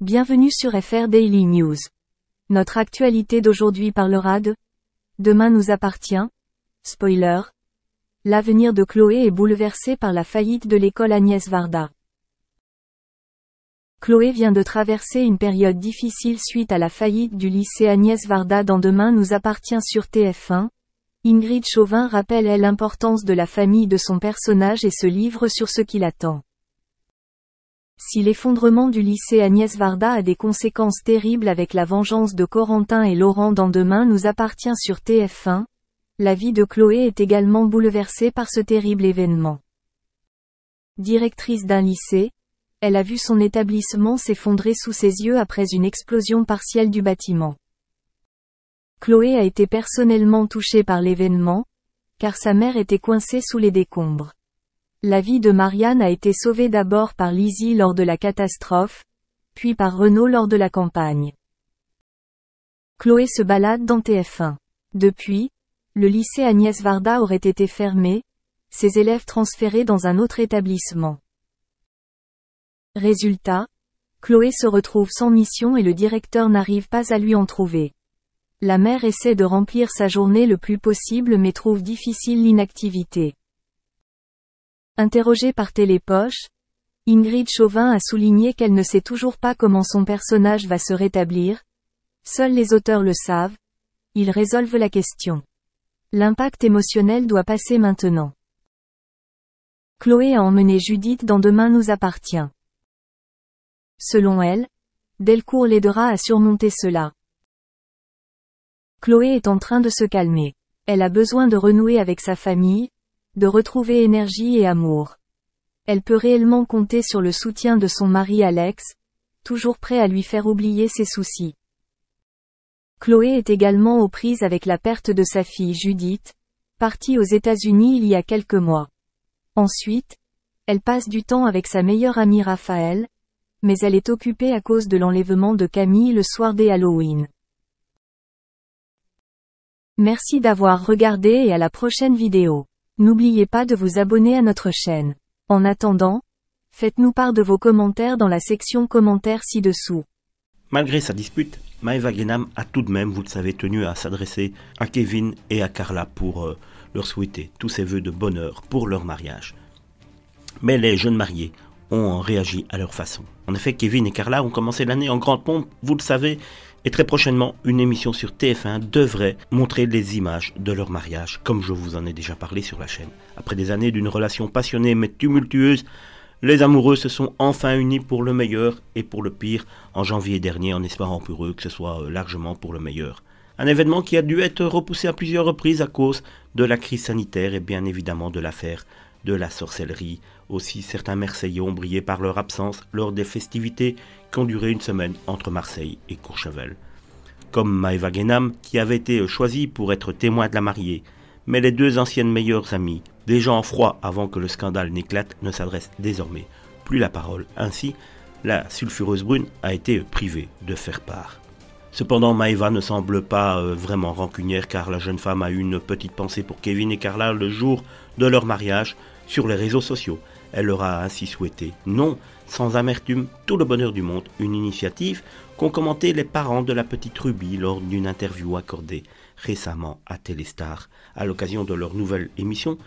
Bienvenue sur FR Daily News. Notre actualité d'aujourd'hui parlera de Demain nous appartient. Spoiler. L'avenir de Chloé est bouleversé par la faillite de l'école Agnès Varda. Chloé vient de traverser une période difficile suite à la faillite du lycée Agnès Varda dans Demain nous appartient sur TF1. Ingrid Chauvin rappelle l'importance de la famille de son personnage et se livre sur ce qui l'attend. Si l'effondrement du lycée Agnès Varda a des conséquences terribles avec la vengeance de Corentin et Laurent dans Demain nous appartient sur TF1, la vie de Chloé est également bouleversée par ce terrible événement. Directrice d'un lycée, elle a vu son établissement s'effondrer sous ses yeux après une explosion partielle du bâtiment. Chloé a été personnellement touchée par l'événement, car sa mère était coincée sous les décombres. La vie de Marianne a été sauvée d'abord par Lizzie lors de la catastrophe, puis par Renaud lors de la campagne. Chloé se balade dans TF1. Depuis, le lycée Agnès Varda aurait été fermé, ses élèves transférés dans un autre établissement. Résultat, Chloé se retrouve sans mission et le directeur n'arrive pas à lui en trouver. La mère essaie de remplir sa journée le plus possible mais trouve difficile l'inactivité. Interrogée par Télépoche, Ingrid Chauvin a souligné qu'elle ne sait toujours pas comment son personnage va se rétablir. Seuls les auteurs le savent. Ils résolvent la question. L'impact émotionnel doit passer maintenant. Chloé a emmené Judith dans Demain nous appartient. Selon elle, Delcourt l'aidera à surmonter cela. Chloé est en train de se calmer. Elle a besoin de renouer avec sa famille, de retrouver énergie et amour. Elle peut réellement compter sur le soutien de son mari Alex, toujours prêt à lui faire oublier ses soucis. Chloé est également aux prises avec la perte de sa fille Judith, partie aux États-Unis il y a quelques mois. Ensuite, elle passe du temps avec sa meilleure amie Raphaël, mais elle est occupée à cause de l'enlèvement de Camille le soir des Halloween. Merci d'avoir regardé et à la prochaine vidéo. N'oubliez pas de vous abonner à notre chaîne. En attendant, faites-nous part de vos commentaires dans la section commentaires ci-dessous. Malgré sa dispute, Maëva Guénam a tout de même, vous le savez, tenu à s'adresser à Kevin et à Carla pour leur souhaiter tous ses vœux de bonheur pour leur mariage. Mais les jeunes mariés ont réagi à leur façon. En effet, Kevin et Carla ont commencé l'année en grande pompe, vous le savez, et très prochainement, une émission sur TF1 devrait montrer les images de leur mariage, comme je vous en ai déjà parlé sur la chaîne. Après des années d'une relation passionnée mais tumultueuse, les amoureux se sont enfin unis pour le meilleur et pour le pire en janvier dernier, en espérant pour eux que ce soit largement pour le meilleur. Un événement qui a dû être repoussé à plusieurs reprises à cause de la crise sanitaire et bien évidemment de l'affaire de la sorcellerie. Aussi, certains Marseillais ont brillé par leur absence lors des festivités qui ont duré une semaine entre Marseille et Courchevel. Comme Maëva Guénam, qui avait été choisie pour être témoin de la mariée. Mais les deux anciennes meilleures amies, déjà en froid avant que le scandale n'éclate, ne s'adressent désormais plus la parole. Ainsi, la sulfureuse brune a été privée de faire part. Cependant, Maëva ne semble pas vraiment rancunière car la jeune femme a eu une petite pensée pour Kevin et Carla le jour de leur mariage sur les réseaux sociaux. Elle leur a ainsi souhaité, non sans amertume, tout le bonheur du monde, une initiative qu'ont commenté les parents de la petite Ruby lors d'une interview accordée récemment à Téléstar, à l'occasion de leur nouvelle émission